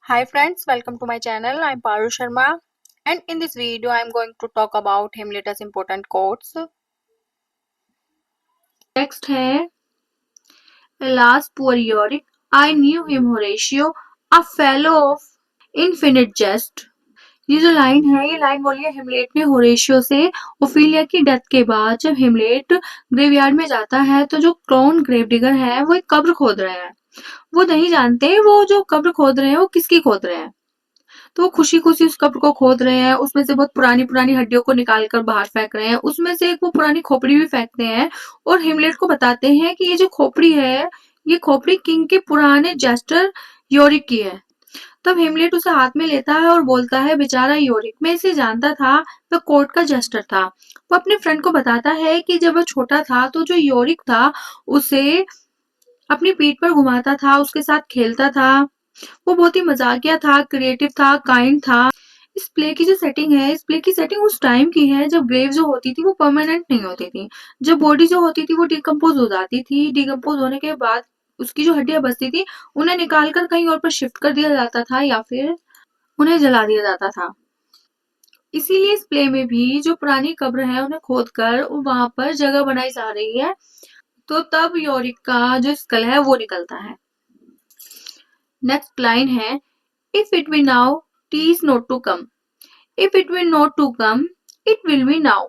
Hi friends, welcome to my channel. I'm Paru Sharma and in this video I'm going to talk about Hamlet's important quotes. Next है Alas poor Yorick, I knew him Horatio, a fellow of infinite jest. ये जो line है ये line बोली है हेमलेट ने Horatio से Ophelia की डेथ के बाद। जब हेमलेट ग्रेवयार्ड में जाता है तो जो क्राउन ग्रेव डिगर है वो एक कब्र खोद रहे हैं। वो नहीं जानते वो जो कब्र खोद रहे हैं वो किसकी खोद रहे हैं। तो वो खुशी खुशी उस कब्र को खोद रहे हैं, उसमें से बहुत पुरानी पुरानी हड्डियों को निकाल कर बाहर फेंक रहे हैं, उसमें से एक वो पुरानी खोपड़ी भी फेंकते हैं और हेमलेट को बताते हैं कि ये जो खोपड़ी है ये खोपड़ी किंग के पुराने जेस्टर योरिक की है। तब हेमलेट उसे हाथ में लेता है और बोलता है बेचारा योरिक, मैं इसे जानता था, वह कोर्ट का जेस्टर था। वो अपने फ्रेंड को बताता है कि जब वह छोटा था तो जो योरिक था उसे अपनी पीठ पर घुमाता था, उसके साथ खेलता था। वो बहुत ही मजाकिया था, क्रिएटिव था, काइंड था। इस प्ले की जो सेटिंग है, इस प्ले की सेटिंग उस टाइम की है जब ग्रेव जो होती थी वो परमानेंट नहीं होती थी। जब बॉडी जो होती थी वो डिकम्पोज हो जाती थी। डिकम्पोज होने के बाद उसकी जो हड्डियां बचती थी उन्हें निकालकर कहीं और पर शिफ्ट कर दिया जाता था या फिर उन्हें जला दिया जाता था। इसीलिए इस प्ले में भी जो पुरानी कब्र है उन्हें खोदकर वहां पर जगह बनाई जा रही है। तो तब योरिक का जो स्कल है वो निकलता है। नेक्स्ट लाइन है If it be now, tea is not to come. If it be not to come, it will be now.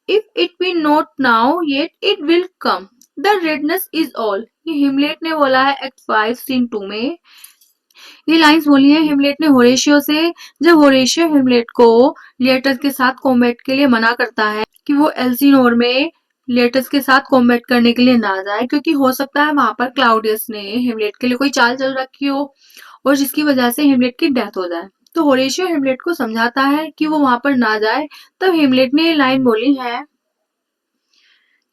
If it be not now, yet it will come. The redness is all. ये हिमलेट ने बोला है act 5 scene 2 में। ये lines बोली है हिमलेट ने Horatio से। जब होरेशियो हिमलेट को लिएटस के साथ कॉम्बैट के लिए मना करता है कि वो एल्सिनोर में लिएटस के साथ कॉम्बैट करने के लिए ना जाए, क्योंकि हो सकता है वहां पर क्लाउडियस ने हिमलेट के लिए कोई चाल चल रखी हो और जिसकी वजह से हेमलेट की डेथ हो जाए। तो होरेशियो हेमलेट को समझाता है कि वो वहां पर ना जाए। तब हेमलेट ने ये लाइन बोली है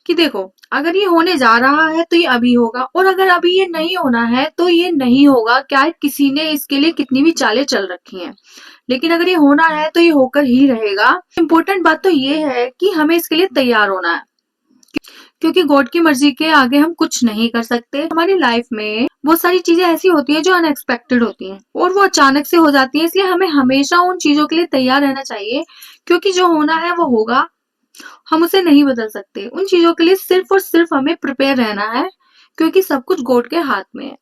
कि देखो, अगर ये होने जा रहा है तो ये अभी होगा और अगर अभी ये नहीं होना है तो ये नहीं होगा। क्या किसी ने इसके लिए कितनी भी चालें चल रखी हैं, लेकिन अगर ये होना है तो ये होकर ही रहेगा। इम्पोर्टेंट बात तो ये है कि हमें इसके लिए तैयार होना है, क्योंकि गॉड की मर्जी के आगे हम कुछ नहीं कर सकते। हमारी लाइफ में बहुत सारी चीजें ऐसी होती हैं जो अनएक्सपेक्टेड होती हैं और वो अचानक से हो जाती हैं, इसलिए हमें हमेशा उन चीजों के लिए तैयार रहना चाहिए, क्योंकि जो होना है वो होगा, हम उसे नहीं बदल सकते। उन चीजों के लिए सिर्फ और सिर्फ हमें प्रिपेयर रहना है, क्योंकि सब कुछ गॉड के हाथ में है।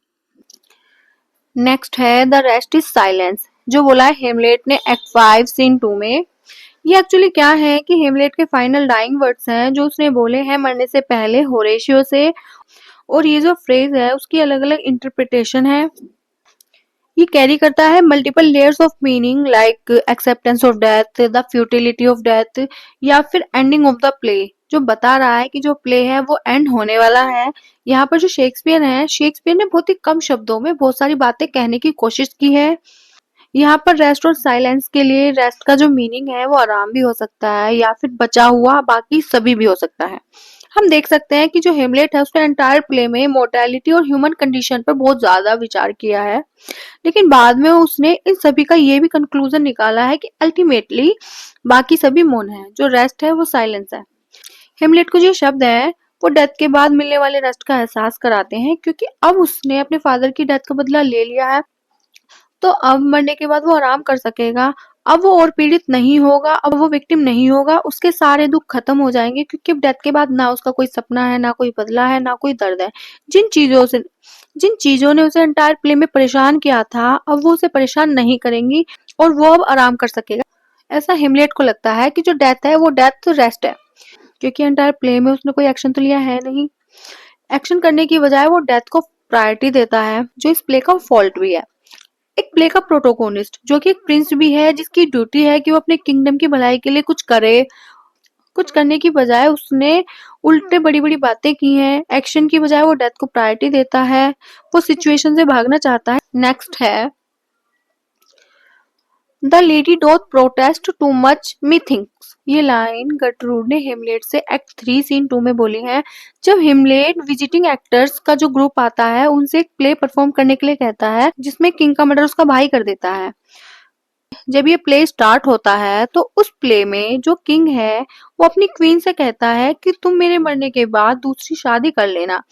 नेक्स्ट है द रेस्ट इज साइलेंस, जो बोला है हेमलेट ने एक्ट 5 सीन 2 में। ये एक्चुअली क्या है कि हेमलेट के फाइनल डाइंग वर्ड्स हैं जो उसने बोले हैं मरने से पहले होरेशियो से, और ये जो फ्रेज है उसकी अलग अलग इंटरप्रिटेशन है। ये कैरी करता है multiple layers of meaning like acceptance of death, the futility of death, या फिर एंडिंग ऑफ द प्ले, जो बता रहा है कि जो प्ले है वो एंड होने वाला है। यहाँ पर जो शेक्सपियर है, शेक्सपियर ने बहुत ही कम शब्दों में बहुत सारी बातें कहने की कोशिश की है। यहाँ पर रेस्ट और साइलेंस के लिए रेस्ट का जो मीनिंग है वो आराम भी हो सकता है या फिर बचा हुआ बाकी सभी भी हो सकता है। हम देख सकते हैं कि जो हेमलेट है उसने एंटायर प्ले में मोर्टेलिटी और ह्यूमन कंडीशन पर बहुत ज्यादा विचार किया है, लेकिन बाद में उसने इन सभी का ये भी कंक्लूजन निकाला है कि अल्टीमेटली बाकी सभी मौन है, जो रेस्ट है वो साइलेंस है। हेमलेट को जो शब्द है वो डेथ के बाद मिलने वाले रेस्ट का एहसास कराते हैं, क्योंकि अब उसने अपने फादर की डेथ का बदला ले लिया है, तो अब मरने के बाद वो आराम कर सकेगा। अब वो और पीड़ित नहीं होगा, अब वो विक्टिम नहीं होगा, उसके सारे दुख खत्म हो जाएंगे, क्योंकि अब डेथ के बाद ना उसका कोई सपना है, ना कोई बदला है, ना कोई दर्द है। जिन चीजों ने उसे एंटायर प्ले में परेशान किया था अब वो उसे परेशान नहीं करेंगी और वो अब आराम कर सकेगा। ऐसा हेमलेट को लगता है कि जो डेथ है वो डेथ तो रेस्ट है, क्योंकि एंटायर प्ले में उसने कोई एक्शन तो लिया है नहीं। एक्शन करने की बजाय वो डेथ को प्रायोरिटी देता है, जो इस प्ले का फॉल्ट भी है। एक प्ले का प्रोटोगोनिस्ट जो कि एक प्रिंस भी है, जिसकी ड्यूटी है कि वो अपने किंगडम की भलाई के लिए कुछ करे, कुछ करने की बजाय उसने उल्टे बड़ी बड़ी बातें की हैं। एक्शन की बजाय वो डेथ को प्रायोरिटी देता है, वो सिचुएशन से भागना चाहता है। नेक्स्ट है the lady doth protest too much methinks. ये लाइन गटरूड ने हेमलेट से एक्ट 3 सीन 2 में बोली है। जब हेमलेट विजिटिंग एक्टर्स का जो ग्रुप आता है उनसे एक प्ले परफॉर्म करने के लिए कहता है जिसमें किंग का मर्डर उसका भाई कर देता है। जब ये प्ले स्टार्ट होता है तो उस प्ले में जो किंग है वो अपनी क्वीन से कहता है कि तुम मेरे मरने के बाद दूसरी शादी कर लेना।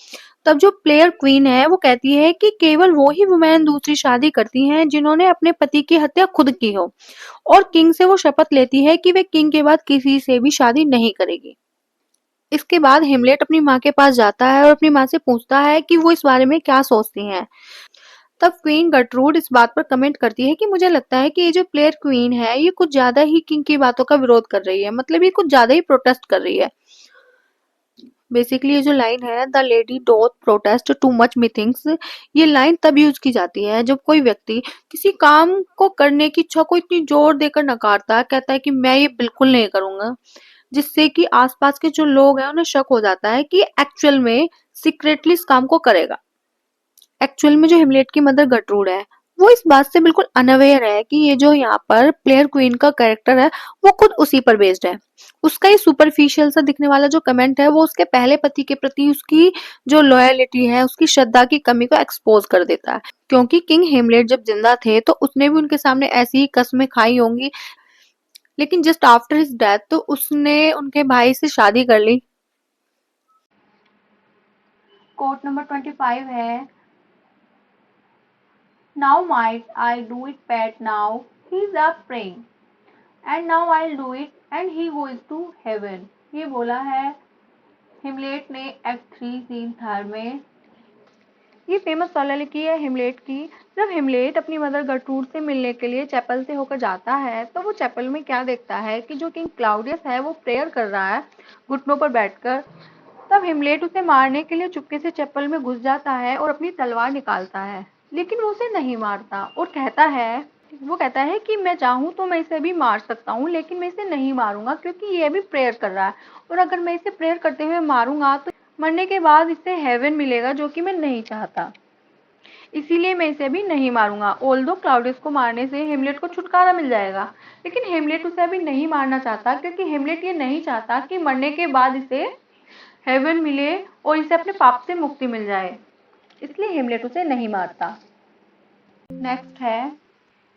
तब जो प्लेयर क्वीन है वो कहती है कि केवल वो ही वुमेन दूसरी शादी करती हैं जिन्होंने अपने पति की हत्या खुद की हो, और किंग से वो शपथ लेती है कि वे किंग के बाद किसी से भी शादी नहीं करेगी। इसके बाद हेमलेट अपनी माँ के पास जाता है और अपनी माँ से पूछता है कि वो इस बारे में क्या सोचती हैं। तब क्वीन गर्ट्रूड इस बात पर कमेंट करती है कि मुझे लगता है कि ये जो प्लेयर क्वीन है ये कुछ ज्यादा ही किंग की बातों का विरोध कर रही है, मतलब ये कुछ ज्यादा ही प्रोटेस्ट कर रही है। बेसिकली ये जो लाइन है the lady doth protest too much methinks, ये लाइन तब यूज की जाती है जब कोई व्यक्ति किसी काम को करने की इच्छा को इतनी जोर देकर नकारता है, कहता है कि मैं ये बिल्कुल नहीं करूंगा, जिससे कि आसपास के जो लोग हैं उन्हें शक हो जाता है कि एक्चुअल में सीक्रेटली इस काम को करेगा। एक्चुअल में जो हेमलेट की मदर गटरूड है वो इस बात से बिल्कुल अनअवेयर है कि ये जो यहाँ पर प्लेयर क्वीन का कैरेक्टर है वो खुद उसी पर बेस्ड है। उसका ये सुपरफिशियल सा दिखने वाला जो कमेंट है वो उसके पहले पति के प्रति उसकी जो लॉयलिटी है, उसकी श्रद्धा की कमी को एक्सपोज कर देता है, क्योंकि किंग हेमलेट जब जिंदा थे तो उसने भी उनके सामने ऐसी ही कस्में खाई होंगी, लेकिन जस्ट आफ्टर हिज डेथ तो उसने उनके भाई से शादी कर ली। कोट नंबर 25 है, Now might I do it Pat now, he's up praying, and now I'll do it and he goes to heaven। ये बोला है हिमलेट ने एक्ट 3 सीन 3 में। ये फेमस वाला लिखी है हिमलेट की। जब हिमलेट अपनी मदर गर्ट्रूड से मिलने के लिए चैपल से होकर जाता है तो वो चैपल में क्या देखता है कि जो किंग क्लाउडियस है वो प्रेयर कर रहा है घुटनों पर बैठकर। तब हिमलेट उसे मारने के लिए चुपके से चैपल में घुस जाता है और अपनी तलवार निकालता है, लेकिन वो उसे नहीं मारता और कहता है कि मैं चाहूँ तो मैं इसे भी मार सकता हूँ, लेकिन मैं इसे नहीं मारूंगा क्योंकि ये भी प्रेयर कर रहा है, और अगर मैं इसे प्रेयर करते हुए मारूंगा तो मरने के बाद इसे हेवन मिलेगा जो कि मैं नहीं चाहता, इसीलिए मैं इसे अभी नहीं मारूंगा। ऑल्दो क्लाउडियस को मारने से हेमलेट को छुटकारा मिल जाएगा, लेकिन हेमलेट उसे अभी नहीं मारना चाहता क्योंकि हेमलेट ये नहीं चाहता कि मरने के बाद इसे हेवन मिले और इसे अपने पाप से मुक्ति मिल जाए, इसलिए हेमलेट उसे नहीं मारता। नेक्स्ट है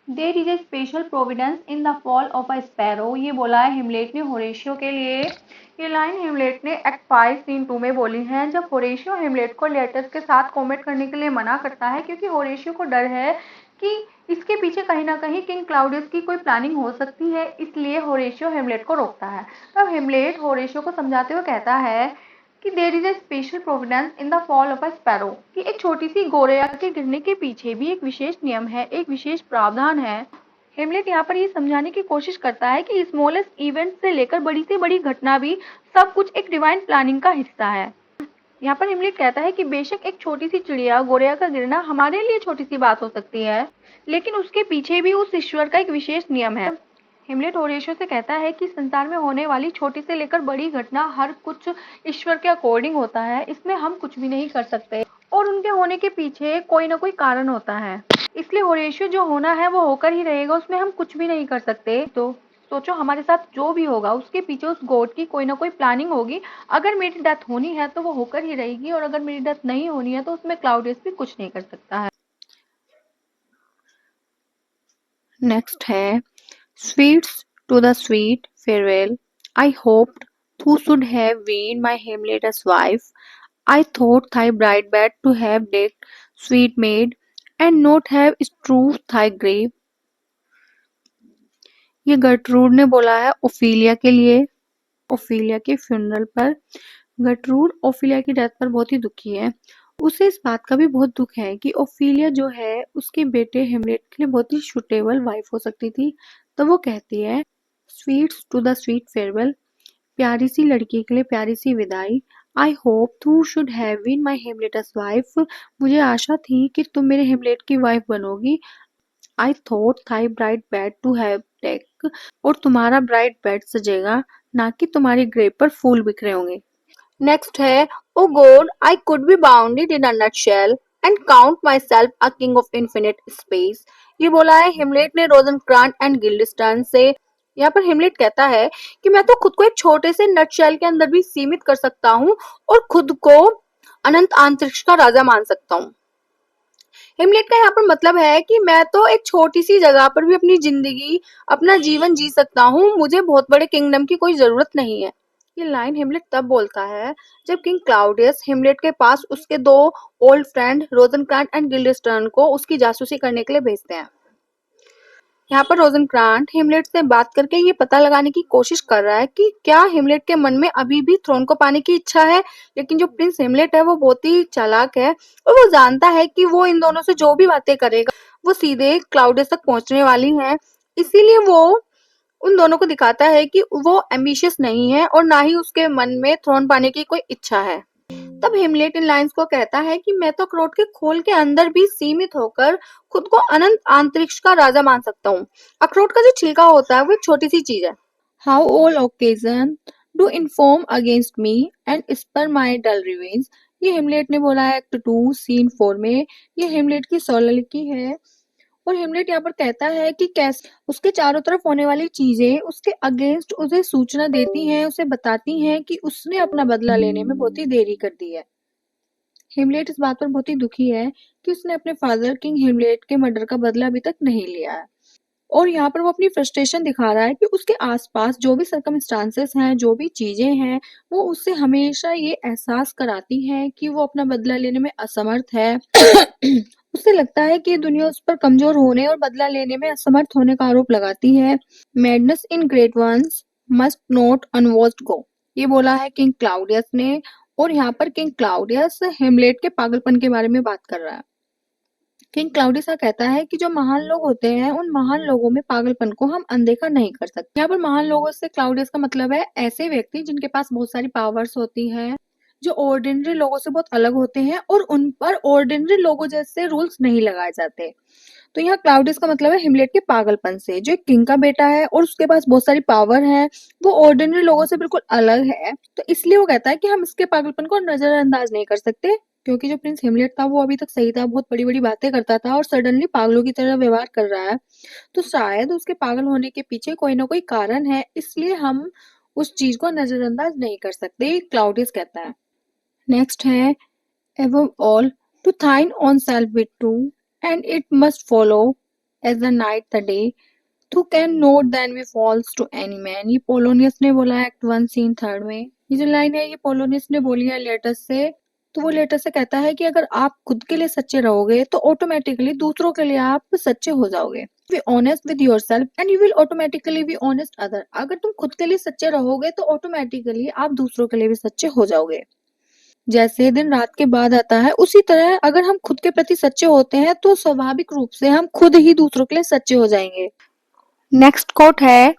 there is a special providence in the fall of a sparrow. ये बोला है हेमलेट ने होरेशियो के लिए। ये लाइन हेमलेट ने एक्ट 5 सीन 2 में बोली है जब होरेशियो हेमलेट को लेटर्स के साथ कॉमेट करने के लिए मना करता है, क्योंकि होरेशियो को डर है कि इसके पीछे कहीं ना कहीं किंग क्लाउडियस की कोई प्लानिंग हो सकती है, इसलिए होरेशियो हेमलेट को रोकता है। तब हेमलेट होरेशियो को समझाते हुए कहता है कि there is a special providence in the fall of a sparrow, कि एक छोटी सी गोरैया के गिरने के पीछे भी एक विशेष नियम है, एक विशेष प्रावधान है। हेमलेट यहाँ पर ये समझाने की कोशिश करता है कि स्मॉलेस्ट इवेंट से लेकर बड़ी से बड़ी घटना भी सब कुछ एक डिवाइन प्लानिंग का हिस्सा है। यहाँ पर हेमलेट कहता है कि बेशक एक छोटी सी चिड़िया गोरैया का गिरना हमारे लिए छोटी सी बात हो सकती है, लेकिन उसके पीछे भी उस ईश्वर का एक विशेष नियम है। हेमलेट होरेशियो से कहता है कि संसार में होने वाली छोटी से लेकर बड़ी घटना हर कुछ ईश्वर के अकॉर्डिंग होता है, इसमें हम कुछ भी नहीं कर सकते और उनके होने के पीछे कोई ना कोई कारण होता है, इसलिए होरेशियो जो होना है वो होकर ही रहेगा, उसमें हम कुछ भी नहीं कर सकते। तो सोचो हमारे साथ जो भी होगा उसके पीछे उस गॉड की कोई ना कोई प्लानिंग होगी। अगर मेरी डेथ होनी है तो वो होकर ही रहेगी, और अगर मेरी डेथ नहीं होनी है तो उसमें क्लाउडियस भी कुछ नहीं कर सकता है। नेक्स्ट है Sweets to the sweet farewell. I hoped thou should have been my Hamlet's wife. I thought thy bride bed to have decked, sweet maid, and not have strewed thy grave. ये Gertrude ने बोला है Ophelia के लिए। Ophelia के funeral पर Gertrude Ophelia की death पर बहुत ही दुखी है। उसे इस बात का भी बहुत दुख है कि ओफिलिया जो है उसके बेटे हेमलेट के लिए बहुत ही सुटेबल वाइफ हो सकती थी। तो वो कहती है sweets to the sweet farewell, प्यारी सी लड़की के लिए प्यारी सी विदाई। I hope thou should have been my Hamlet's wife, मुझे आशा थी कि तुम मेरे हेमलेट की वाइफ बनोगी। I thought thy bride bed to have decked, और तुम्हारा ब्राइट बेड सजेगा, ना कि तुम्हारी ग्रेव पर फूल बिखरे होंगे। नेक्स्ट है O God I could be bounded in a nutshell and count myself a king of infinite space. ये बोला है हिमलेट ने रोजनक्रांट एंड गिल्डस्टर्न से। यहाँ पर हिमलेट कहता है कि मैं तो खुद को एक छोटे से नटशेल के अंदर भी सीमित कर सकता हूँ और खुद को अनंत अंतरिक्ष का राजा मान सकता हूँ। हिमलेट का यहाँ पर मतलब है कि मैं तो एक छोटी सी जगह पर भी अपनी जिंदगी अपना जीवन जी सकता हूँ, मुझे बहुत बड़े किंगडम की कोई जरूरत नहीं है। ये लाइन हेमलेट तब बोलता है जब किंग क्लाउडियस हेमलेट के पास उसके 2 ओल्ड फ्रेंड रोजनक्रांट एंड गिल्डेस्टर्न को उसकी जासूसी करने के लिए भेजते हैं। यहाँ पर रोजनक्रांट हेमलेट से बात करके ये पता लगाने की कोशिश कर रहा है कि क्या हेमलेट के मन में अभी भी थ्रोन को पाने की इच्छा है, लेकिन जो प्रिंस हेमलेट है वो बहुत ही चालाक है और वो जानता है कि वो इन दोनों से जो भी बातें करेगा वो सीधे क्लाउडियस तक पहुंचने वाली हैं। इसीलिए वो उन दोनों को दिखाता है कि वो एम्बिशियस नहीं है और ना ही उसके मन में थ्रोन पाने की कोई इच्छा है। तब हेमलेट इन लाइंस को कहता है कि मैं तो अखरोट के खोल के अंदर भी सीमित होकर खुद को अनंत अंतरिक्ष का राजा मान सकता हूँ। अखरोट का जो छिलका होता है वो एक छोटी सी चीज है। How all occasion do inform against me and spur my dull revenge. ये हेमलेट ने बोला है एक्ट 2 सीन 4 में। ये हेमलेट की सोलिलोक्वी है और हेमलेट यहाँ पर कहता है कि कैसे उसके चारों तरफ होने वाली चीजें उसके अगेंस्ट उसे सूचना देती हैं, उसे बताती हैं कि उसने अपना बदला लेने में बहुत ही देरी कर दी है। हेमलेट इस बात पर बहुत ही दुखी है कि उसने अपने फादर किंग हेमलेट के मर्डर का बदला अभी तक नहीं लिया है और यहाँ पर वो अपनी फ्रस्ट्रेशन दिखा रहा है कि उसके आसपास जो भी सर्कमस्टांसेस हैं, जो भी चीजें हैं, वो उससे हमेशा ये एहसास कराती हैं कि वो अपना बदला लेने में असमर्थ है। उसे लगता है कि दुनिया उस पर कमजोर होने और बदला लेने में असमर्थ होने का आरोप लगाती है। Madness in great ones must not unwatched go, ये बोला है किंग क्लाउडियस ने और यहाँ पर किंग क्लाउडियस हेमलेट के पागलपन के बारे में बात कर रहा है। किंग क्लाउडियस कहता है कि जो महान लोग होते हैं उन महान लोगों में पागलपन को हम अनदेखा नहीं कर सकते। यहाँ पर महान लोगों से क्लाउडियस का मतलब है ऐसे व्यक्ति जिनके पास बहुत सारी पावर्स होती हैं, जो ऑर्डिनरी लोगों से बहुत अलग होते हैं और उन पर ऑर्डिनरी लोगों जैसे रूल्स नहीं लगाए जाते। तो यहाँ क्लाउडियस का मतलब है हिमलेट के पागलपन से। जो एक किंग का बेटा है और उसके पास बहुत सारी पावर है, वो ऑर्डिनरी लोगों से बिल्कुल अलग है, तो इसलिए वो कहता है कि हम इसके पागलपन को नजरअंदाज नहीं कर सकते। क्योंकि जो प्रिंस हेमलेट था वो अभी तक सही था, बहुत बड़ी बड़ी बातें करता था और सडनली पागलों की तरह व्यवहार कर रहा है, तो शायद उसके पागल होने के पीछे कोई ना कोई कारण है, इसलिए हम उस चीज को नजरअंदाज नहीं कर सकते, क्लाउडियस कहता है। नेक्स्ट है above all to thine own self with true and it must follow as the night the day who can note than we falls to any man। ये पोलोनियस ने बोला है एक्ट 1 सीन 3 में। ये जो लाइन है ये पोलोनियस ने बोली है लेटस से। तो वो लेटर से कहता है कि अगर आप खुद के लिए सच्चे रहोगे तो ऑटोमेटिकली दूसरों के लिए आप सच्चे हो जाओगे। Be honest with yourself and you will automatically be honest other. अगर तुम खुद के लिए सच्चे रहोगे तो ऑटोमेटिकली आप दूसरों के लिए भी सच्चे हो जाओगे। जैसे दिन रात के बाद आता है, उसी तरह अगर हम खुद के प्रति सच्चे होते हैं तो स्वाभाविक रूप से हम खुद ही दूसरों के लिए सच्चे हो जाएंगे। नेक्स्ट कोट है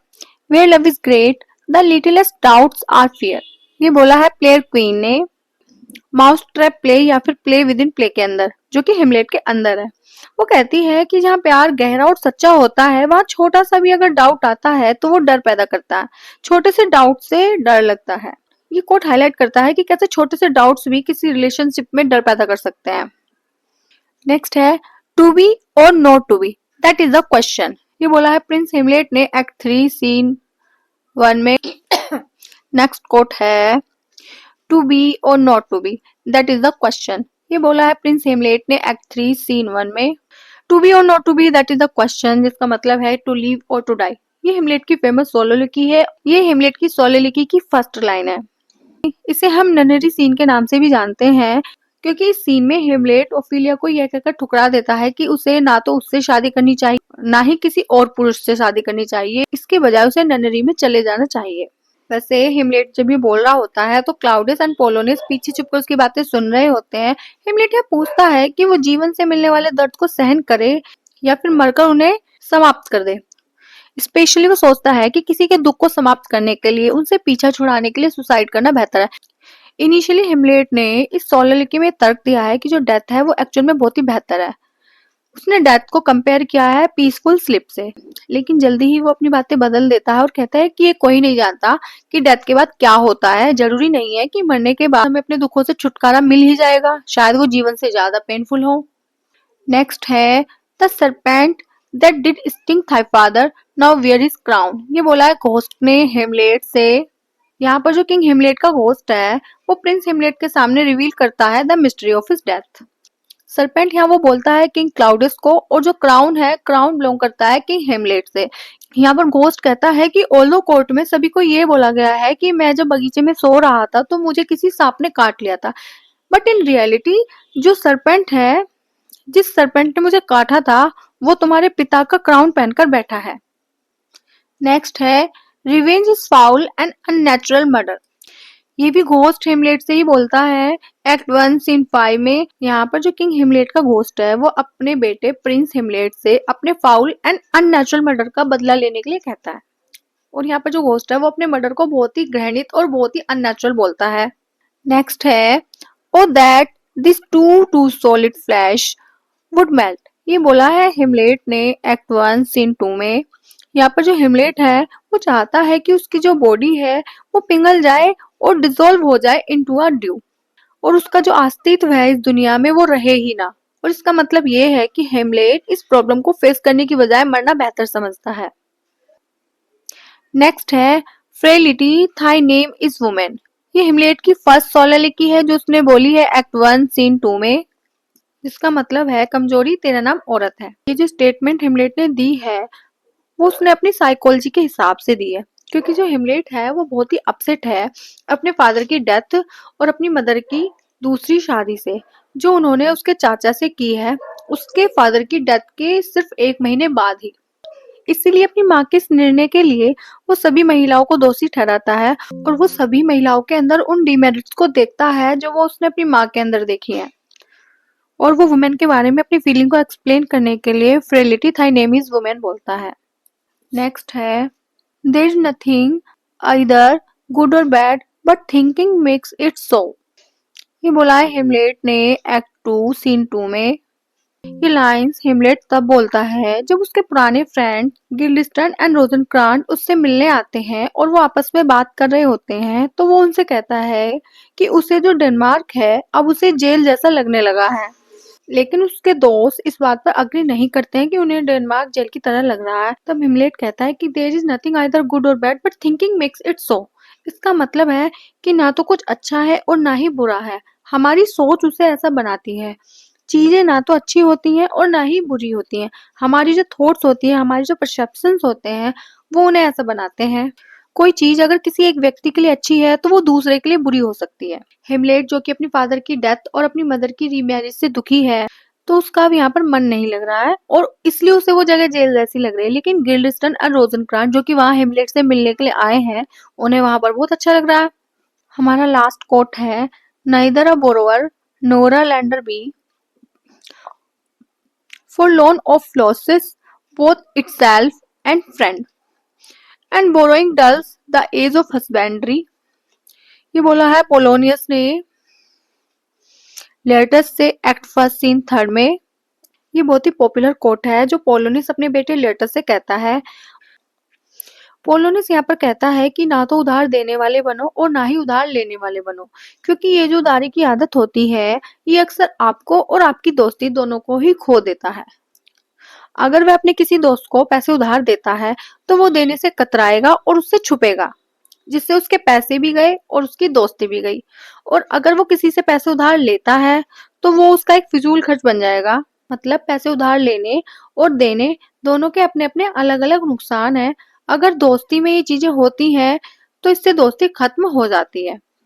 where love is great the littlest doubts are fear. ये बोला है प्लेयर क्वीन ने माउस ट्रैप प्ले या फिर प्ले विद इन प्ले के अंदर, जो कि हेमलेट के अंदर है। वो कहती है कि जहाँ प्यार गहरा और सच्चा होता है वहां छोटा सा भी अगर डाउट आता है तो वो डर पैदा करता है। छोटे से डाउट से डर लगता है। ये कोट हाईलाइट करता है कि कैसे छोटे से डाउट्स भी किसी रिलेशनशिप में डर पैदा कर सकते हैं। नेक्स्ट है to be or not to be that is the question. ये बोला है प्रिंस हेमलेट ने एक्ट 3 सीन 1 में। नेक्स्ट कोट है to be or not to be that is the question. ये बोला है प्रिंस हेमलेट ने एक्ट 3 सीन 1 में। To be or not to be that is the question, जिसका मतलब है to live or to die. ये हेमलेट की फेमस सोलोलिकी है। ये हेमलेट की सोलोलिकी की फर्स्ट लाइन है। इसे हम ननरी सीन के नाम से भी जानते हैं क्योंकि इस सीन में हेमलेट ओफिलिया को यह कहकर ठुकरा देता है कि उसे ना तो उससे शादी करनी चाहिए ना ही किसी और पुरुष से शादी करनी चाहिए, इसके बजाय उसे ननरी में चले जाना चाहिए। वैसे हेमलेट जब ये बोल रहा होता है तो क्लाउडियस एंड पोलोनियस पीछे छुपकर उसकी बातें सुन रहे होते हैं। हेमलेट यह पूछता है कि वो जीवन से मिलने वाले दर्द को सहन करे या फिर मरकर उन्हें समाप्त कर दे। स्पेशली वो सोचता है कि किसी के दुख को समाप्त करने के लिए, उनसे पीछा छुड़ाने के लिए सुसाइड करना बेहतर है। इनिशियली हेमलेट ने इस सोलोलिकी में तर्क दिया है कि जो डेथ है वो एक्चुअल में बहुत ही बेहतर है। उसने डेथ को कंपेयर किया है पीसफुल स्लीप से, लेकिन जल्दी ही वो अपनी बातें बदल देता है और कहता है कि ये कोई नहीं जानता कि डेथ के बाद क्या होता है। जरूरी नहीं है कि मरने के बाद हमें अपने दुखों से छुटकारा मिल ही जाएगा, शायद वो जीवन से ज्यादा पेनफुल हो। नेक्स्ट है the serpent that did sting thy father now wears his crown. ये बोला है घोस्ट ने हेमलेट से। यहाँ पर जो किंग हेमलेट का घोस्ट है वो प्रिंस हेमलेट के सामने रिवील करता है the mystery of his death. Serpent यहाँ वो बोलता है किंग क्लाउडियस को, और जो क्राउन है, क्राउन बिलोंग करता है किंग हेमलेट से। यहाँ पर घोस्ट कहता है कि ओल्दो कोर्ट में सभी को ये बोला गया है कि मैं जब बगीचे में सो रहा था तो मुझे किसी सांप ने काट लिया था, बट इन रियलिटी जो सरपेंट है, जिस सरपेंट ने मुझे काटा था, वो तुम्हारे पिता का क्राउन पहनकर बैठा है। नेक्स्ट है revenge is foul and unnatural murder. ये भी घोस्ट हिमलेट से ही बोलता है। एक्ट 1 सीन 5 में यहाँ पर जो किंग हिमलेट का घोस्ट है वो अपने बेटे प्रिंस हिमलेट से अपने फाउल एंड अननेचुरल मर्डर का बदला लेने के लिए कहता है, और यहाँ पर जो घोस्ट है वो अपने मर्डर को बहुत ही घृणित और बहुत ही अननेचुरल बोलता है। नेक्स्ट है O that this too solid flesh would melt. ये बोला है हिमलेट ने एक्ट 1 सीन 2 में। यहाँ पर जो हिमलेट है वो चाहता है कि उसकी जो बॉडी है वो पिघल जाए और डिसॉल्व हो जाए इनटू अ ड्यू, और उसका जो अस्तित्व है इस दुनिया में वो रहे ही ना। और इसका मतलब ये है कि हिमलेट इस प्रॉब्लम को फेस करने की बजाय मरना बेहतर समझता है। नेक्स्ट है frailty thy name is woman. ये हिमलेट की फर्स्ट सोलर लिखी है जो उसने बोली है एक्ट 1 सीन 2 में, जिसका मतलब है कमजोरी तेरा नाम औरत है। ये जो स्टेटमेंट हिमलेट ने दी है वो उसने अपनी साइकोलॉजी के हिसाब से दी है, क्योंकि जो हिमलेट है वो बहुत ही अपसेट है अपने फादर की डेथ और अपनी मदर की दूसरी शादी से, जो उन्होंने उसके चाचा से की है उसके फादर की डेथ के सिर्फ 1 महीने बाद ही। इसीलिए अपनी माँ के इस निर्णय के लिए वो सभी महिलाओं को दोषी ठहराता है, और वो सभी महिलाओं के अंदर उन डिमेरिट्स को देखता है जो वो उसने अपनी माँ के अंदर देखी है, और वो वुमेन के बारे में अपनी फीलिंग को एक्सप्लेन करने के लिए frailty thy name is woman बोलता है। नेक्स्ट है there is nothing either good or bad but thinking makes it so. ये बोला है हिमलेट ने एक्ट 2 सीन 2 में। ये लाइंस हिमलेट तब बोलता है जब उसके पुराने फ्रेंड गिल्डेस्टर्न एंड रोजनक्रांट उससे मिलने आते हैं और वो आपस में बात कर रहे होते हैं, तो वो उनसे कहता है कि उसे जो डेनमार्क है अब उसे जेल जैसा लगने लगा है। लेकिन उसके दोस्त इस बात पर अग्री नहीं करते हैं कि उन्हें डेनमार्क जेल की तरह लग रहा है। तब हिमलेट कहता है कि there is nothing either good or bad but thinking makes it so. इसका मतलब है कि ना तो कुछ अच्छा है और ना ही बुरा है, हमारी सोच उसे ऐसा बनाती है। चीजें ना तो अच्छी होती हैं और ना ही बुरी होती हैं, हमारी जो थॉट्स होती है, हमारी जो परसेप्शंस होते हैं वो उन्हें ऐसा बनाते हैं। कोई चीज अगर किसी एक व्यक्ति के लिए अच्छी है तो वो दूसरे के लिए बुरी हो सकती है। हिमलेट जो कि अपनी फादर की डेथ और अपनी मदर की रीमैरिज से दुखी है, तो उसका अब यहाँ पर मन नहीं लग रहा है और इसलिए उसे वो जगह जेल जैसी लग रही है। लेकिन गिल्डेस्टर्न और रोजनक्रांट जो कि वहाँ हिमलेट से मिलने के लिए आए हैं, उन्हें वहां पर बहुत अच्छा लग रहा है। हमारा लास्ट कोट है neither a borrower nor a lender be for loan of losses both itself and friend, and borrowing dulls the age of husbandry। ये बोला है पोलोनियस ने लेटस से एक्ट 1 सीन 3 में। ये बहुत ही पॉपुलर कोट है जो पोलोनियस अपने बेटे लेटस से कहता है। पोलोनियस यहाँ पर कहता है कि ना तो उधार देने वाले बनो और ना ही उधार लेने वाले बनो, क्योंकि ये जो उधारी की आदत होती है ये अक्सर आपको और आपकी दोस्ती दोनों को ही खो देता है। अगर वह अपने किसी दोस्त को पैसे उधार देता है तो वो देने से कतराएगा और उससे छुपेगा, जिससे उसके पैसे भी गए और उसकी दोस्ती भी गई। और अगर वो किसी से पैसे उधार लेता है तो वो उसका एक फिजूल खर्च बन जाएगा। मतलब पैसे उधार लेने और देने दोनों के अपने अपने अलग अलग नुकसान है। अगर दोस्ती में ये चीजें होती हैं तो इससे दोस्ती खत्म हो जाती है।